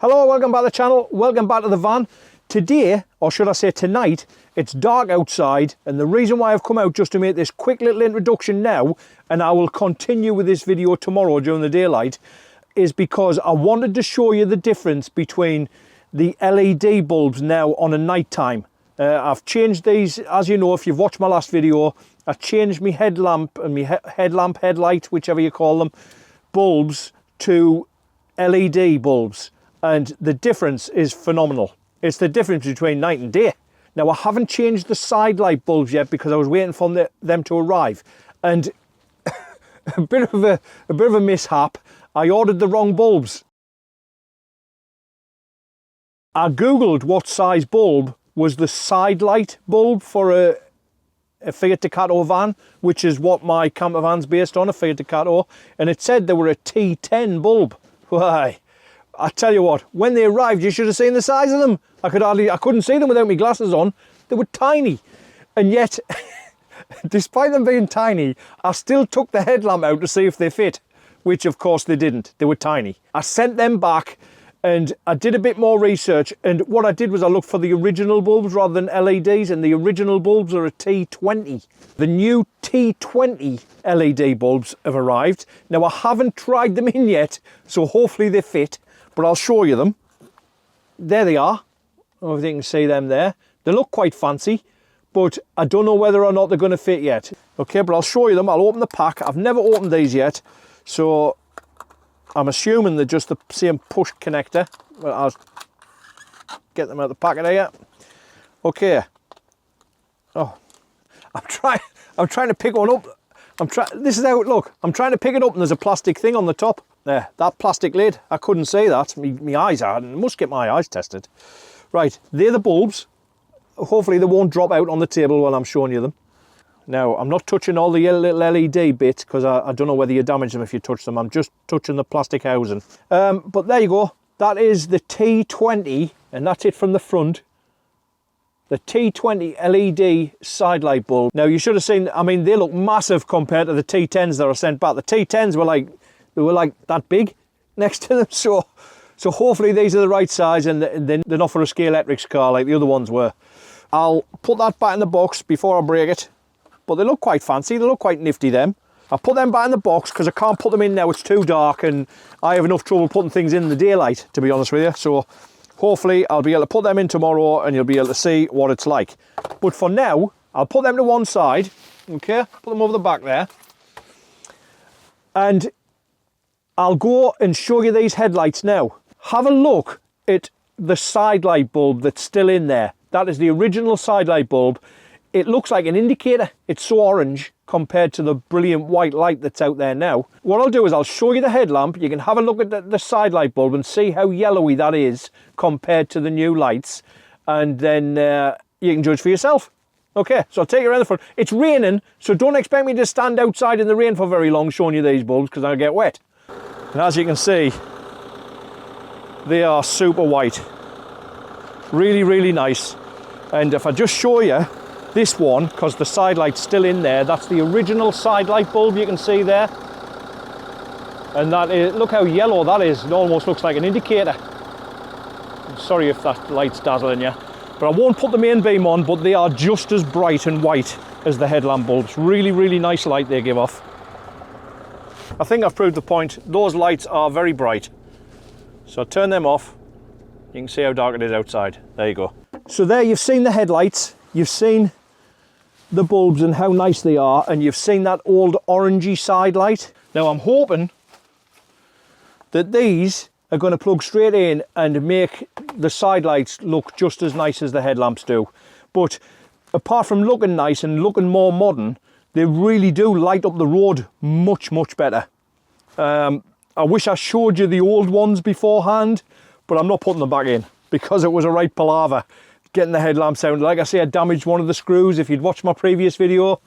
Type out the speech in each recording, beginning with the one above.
Hello, welcome back to the channel, welcome back to the van. Today, or should I say tonight, it's dark outside, and the reason why I've come out just to make this quick little introduction now, and I will continue with this video tomorrow during the daylight, is because I wanted to show you the difference between the LED bulbs now on a night time. I've changed these, as you know, if you've watched my last video, I've changed my headlamp and my headlight, whichever you call them, bulbs to LED bulbs. And the difference is phenomenal. It's the difference between night and day. Now, I haven't changed the side light bulbs yet because I was waiting for them to arrive. And a bit of a mishap. I ordered the wrong bulbs. I googled what size bulb was the side light bulb for a Fiat Ducato van, which is what my camper van's based on, a Fiat Ducato, and it said they were a T10 bulb. Why? I tell you what, when they arrived, you should have seen the size of them. I couldn't see them without my glasses on. They were tiny. And yet, despite them being tiny, I still took the headlamp out to see if they fit, which of course they didn't. They were tiny. I sent them back and I did a bit more research, and what I did was I looked for the original bulbs rather than LEDs, and the original bulbs are a T20. The new T20 LED bulbs have arrived. Now, I haven't tried them in yet, so hopefully they fit. But I'll show you them. There they are. I don't know if you can see them there. They look quite fancy, but I don't know whether or not they're going to fit yet. Okay, but I'll show you them. I'll open the pack. I've never opened these yet, so I'm assuming they're just the same push connector. But I'll get them out of the packet here. Okay. Oh, I'm trying to pick one up. This is how it looks. I'm trying to pick it up, and there's a plastic thing on the top. There, that plastic lid, I couldn't see that. My eyes are, and I must get my eyes tested. Right, they're the bulbs. Hopefully they won't drop out on the table while I'm showing you them. Now, I'm not touching all the little LED bits because I don't know whether you damage them if you touch them. I'm just touching the plastic housing. But there you go. That is the T20, and that's it from the front. The T20 LED side light bulb. Now, you should have seen, I mean, they look massive compared to the T10s that are sent back. The T10s were like, they were like that big next to them, so hopefully these are the right size, and they're not for a Scalextric car like the other ones were. I'll put that back in the box before I break it, but they look quite fancy, they look quite nifty them. I'll put them back in the box because I can't put them in now, it's too dark, and I have enough trouble putting things in the daylight, to be honest with you, so hopefully I'll be able to put them in tomorrow and you'll be able to see what it's like. But for now, I'll put them to one side, okay, put them over the back there, and I'll go and show you these headlights now. Have a look at the side light bulb that's still in there. That is the original side light bulb. It looks like an indicator. It's so orange compared to the brilliant white light that's out there now. What I'll do is I'll show you the headlamp. You can have a look at the side light bulb and see how yellowy that is compared to the new lights. And then you can judge for yourself. Okay, so I'll take you around the front. It's raining, so don't expect me to stand outside in the rain for very long showing you these bulbs because I'll get wet. And as you can see, they are super white. Really, really nice. And if I just show you this one, because the side light's still in there, that's the original side light bulb you can see there. And that is, look how yellow that is. It almost looks like an indicator. I'm sorry if that light's dazzling you. But I won't put the main beam on, but they are just as bright and white as the headlamp bulbs. Really, really nice light they give off. I think I've proved the point. Those lights are very bright. So turn them off. You can see how dark it is outside. There you go. So there you've seen the headlights. You've seen the bulbs and how nice they are. And you've seen that old orangey side light. Now I'm hoping that these are going to plug straight in and make the side lights look just as nice as the headlamps do. But apart from looking nice and looking more modern, they really do light up the road much, much better. I wish I showed you the old ones beforehand, but I'm not putting them back in because it was a right palaver getting the headlamps out. Like I say, I damaged one of the screws. If you'd watched my previous video,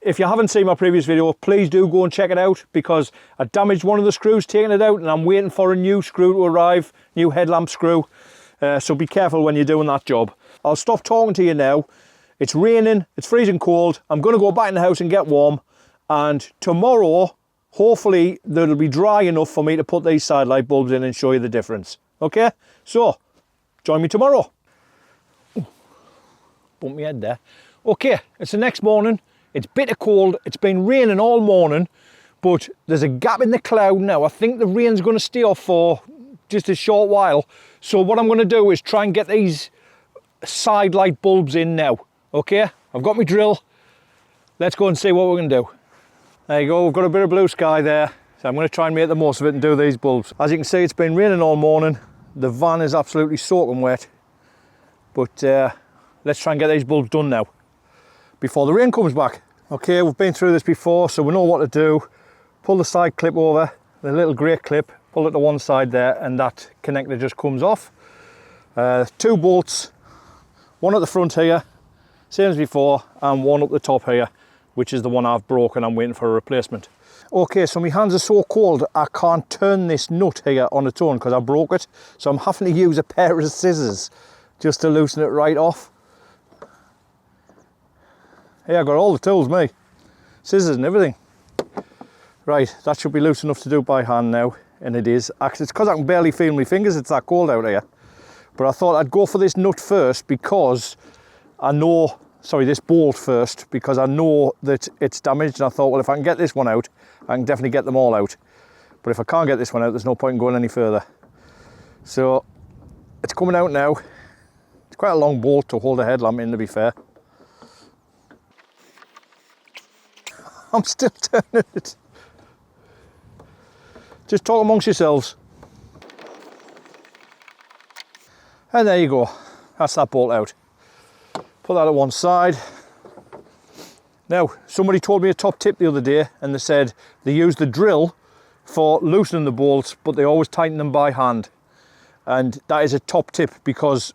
if you haven't seen my previous video, please do go and check it out because I damaged one of the screws taking it out and I'm waiting for a new screw to arrive, new headlamp screw. So be careful when you're doing that job. I'll stop talking to you now. It's raining, it's freezing cold. I'm going to go back in the house and get warm. And tomorrow, hopefully, it'll be dry enough for me to put these side light bulbs in and show you the difference. Okay, so join me tomorrow. Ooh, bump my head there. Okay, it's the next morning. It's bitter cold. It's been raining all morning, but there's a gap in the cloud now. I think the rain's going to stay off for just a short while. So what I'm going to do is try and get these side light bulbs in now. Okay, I've got my drill. Let's go and see what we're going to do. There you go, we've got a bit of blue sky there. So I'm going to try and make the most of it and do these bulbs. As you can see, it's been raining all morning. The van is absolutely soaking wet. But let's try and get these bulbs done now, before the rain comes back. Okay, we've been through this before, so we know what to do. Pull the side clip over, the little grey clip, pull it to one side there, and that connector just comes off. 2 bolts, one at the front here, same as before, and one up the top here, which is the one I've broken. I'm waiting for a replacement. Okay, so my hands are so cold I can't turn this nut here on its own because I broke it. So I'm having to use a pair of scissors just to loosen it right off. Hey, I've got all the tools, me. Scissors and everything. Right, that should be loose enough to do by hand now, and it is. Actually, it's because I can barely feel my fingers, it's that cold out here. But I thought I'd go for this nut first because I know, sorry, this bolt first, because I know that it's damaged, and I thought, well, if I can get this one out, I can definitely get them all out. But if I can't get this one out, there's no point in going any further. So, it's coming out now. It's quite a long bolt to hold a headlamp in, to be fair. I'm still turning it. Just talk amongst yourselves. And there you go. That's that bolt out. Put that at one side. Now, somebody told me a top tip the other day, and they said they use the drill for loosening the bolts, but they always tighten them by hand. And that is a top tip, because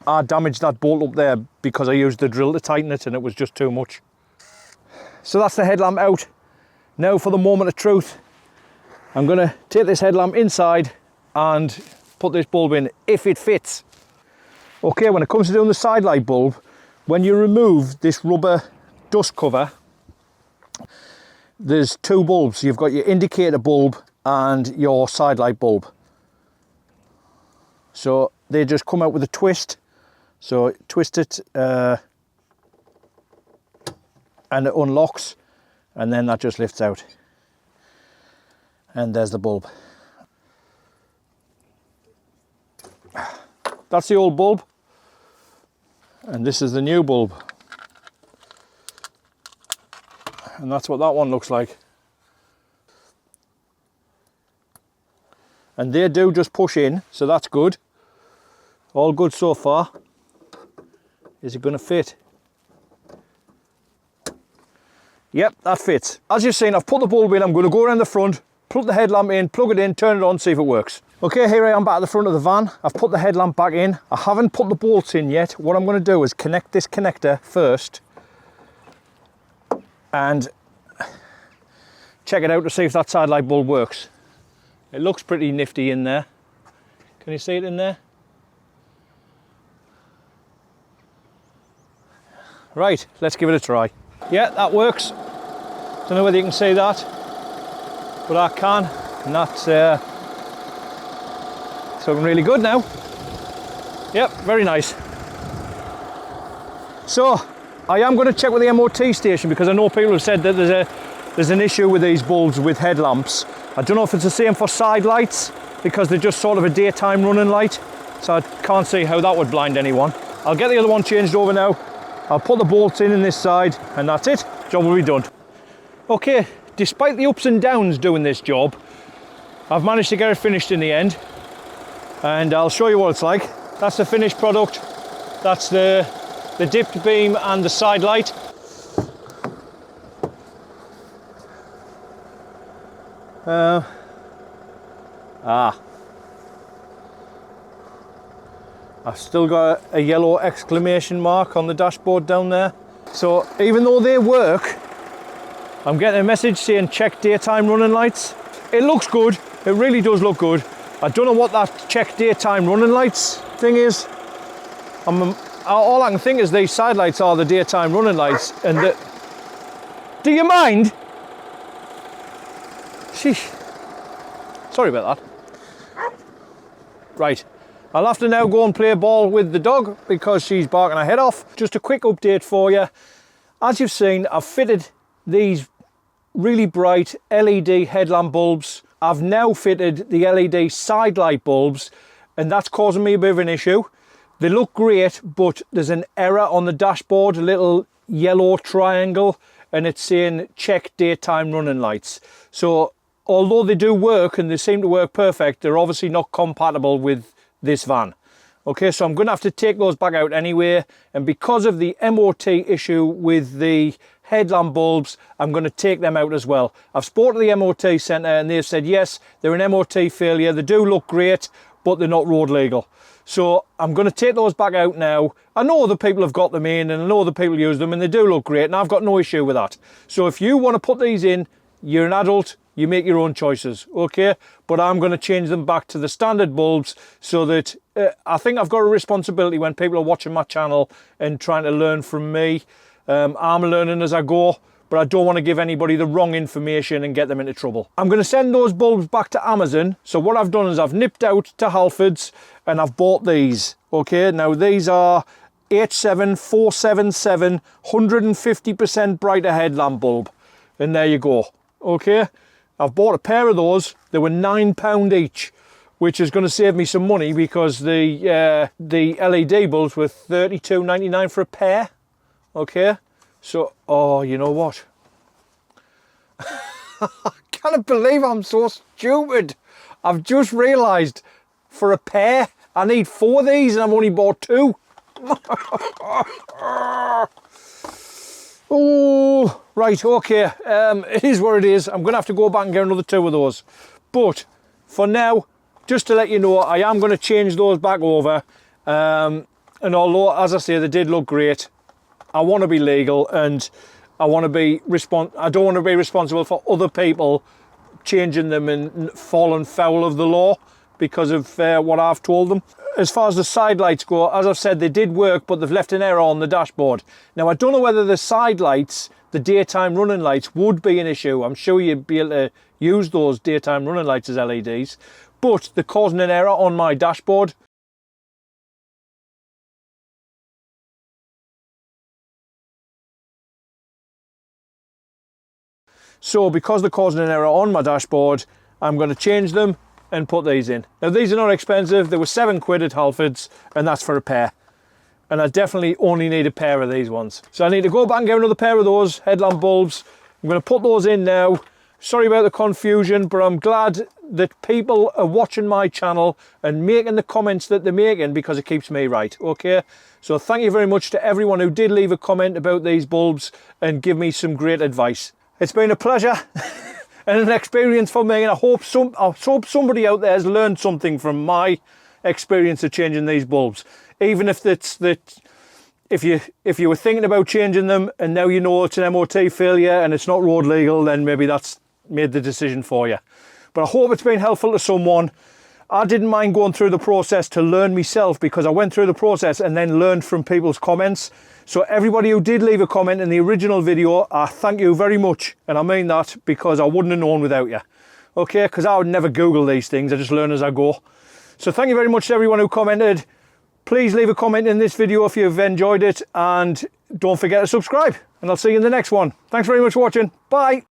I damaged that bolt up there because I used the drill to tighten it, and it was just too much. So that's the headlamp out. Now for the moment of truth. I'm going to take this headlamp inside and put this bulb in, if it fits. Okay, when it comes to doing the side light bulb, when you remove this rubber dust cover, there's 2 bulbs. You've got your indicator bulb and your side light bulb. So they just come out with a twist. So twist it and it unlocks, and then that just lifts out. And there's the bulb. That's the old bulb, and this is the new bulb. And that's what that one looks like. And they do just push in, so that's good. All good so far. Is it going to fit? Yep, that fits. As you've seen, I've put the bulb in. I'm going to go around the front, plug the headlamp in, plug it in, turn it on, see if it works. Okay, here I am back at the front of the van. I've put the headlamp back in. I haven't put the bolts in yet. What I'm going to do is connect this connector first and check it out to see if that side light bulb works. It looks pretty nifty in there. Can you see it in there? Right, let's give it a try. Yeah, that works. Don't know whether you can see that, but I can, and that's looking really good now. Yep, very nice. So, I am going to check with the MOT station, because I know people have said that there's an issue with these bulbs with headlamps. I don't know if it's the same for side lights, because they're just sort of a daytime running light, so I can't see how that would blind anyone. I'll get the other one changed over now. I'll put the bolts in this side, and that's it. Job will be done. Okay, despite the ups and downs doing this job, I've managed to get it finished in the end, and I'll show you what it's like. That's the finished product. That's the dipped beam and the side light. I've still got a yellow exclamation mark on the dashboard down there. So even though they work, I'm getting a message saying check daytime running lights. It looks good, it really does look good. I don't know what that check daytime running lights thing is. All I can think is these side lights are the daytime running lights, and do you mind? Sheesh. Sorry about that. Right, I'll have to now go and play ball with the dog because she's barking her head off. Just a quick update for you. As you've seen, I've fitted these really bright LED headlamp bulbs. I've now fitted the LED side light bulbs, and that's causing me a bit of an issue. They look great, but there's an error on the dashboard, a little yellow triangle, and it's saying check daytime running lights. So although they do work and they seem to work perfect, they're obviously not compatible with this van. Okay, so I'm going to have to take those back out anyway, and because of the MOT issue with the headlamp bulbs, I'm going to take them out as well. I've spoken to the MOT centre and they've said yes, they're an MOT failure, they do look great, but they're not road legal. So I'm going to take those back out now. I know the people have got them in and I know the people use them and they do look great, and I've got no issue with that. So if you want to put these in, you're an adult, you make your own choices, okay? But I'm going to change them back to the standard bulbs so that I think I've got a responsibility when people are watching my channel and trying to learn from me. I'm learning as I go, but I don't want to give anybody the wrong information and get them into trouble. I'm going to send those bulbs back to Amazon. So what I've done is I've nipped out to Halfords and I've bought these, okay? Now these are 87477 150% brighter headlamp bulb. And there you go, okay? I've bought a pair of those. They were £9 each, which is going to save me some money because the LED bulbs were £32.99 for a pair, okay? So, oh, you know what? I can't believe I'm so stupid. I've just realised for a pair, I need 4 of these and I've only bought 2. Oh, right, okay. It is what it is. I'm going to have to go back and get another 2 of those. But for now, just to let you know, I am going to change those back over. And although, as I say, they did look great, I want to be legal and I want to be I don't want to be responsible for other people changing them and falling foul of the law because of what I've told them. As far as the side lights go, as I've said, they did work, but they've left an error on the dashboard. Now, I don't know whether the side lights, the daytime running lights, would be an issue. I'm sure you'd be able to use those daytime running lights as LEDs, but they're causing an error on my dashboard. So because they're causing an error on my dashboard, I'm going to change them and put these in. Now these are not expensive. They were £7 at Halfords and that's for a pair. And I definitely only need a pair of these ones. So I need to go back and get another pair of those headlamp bulbs. I'm going to put those in now. Sorry about the confusion, but I'm glad that people are watching my channel and making the comments that they're making because it keeps me right, okay? So thank you very much to everyone who did leave a comment about these bulbs and give me some great advice. It's been a pleasure and an experience for me, and I hope somebody out there has learned something from my experience of changing these bulbs. Even if it's that if you were thinking about changing them and now you know it's an MOT failure and it's not road legal, then maybe that's made the decision for you. But I hope it's been helpful to someone. I didn't mind going through the process to learn myself because I went through the process and then learned from people's comments. So everybody who did leave a comment in the original video, I thank you very much. And I mean that because I wouldn't have known without you. Okay, because I would never Google these things. I just learn as I go. So thank you very much to everyone who commented. Please leave a comment in this video if you've enjoyed it. And don't forget to subscribe. And I'll see you in the next one. Thanks very much for watching. Bye.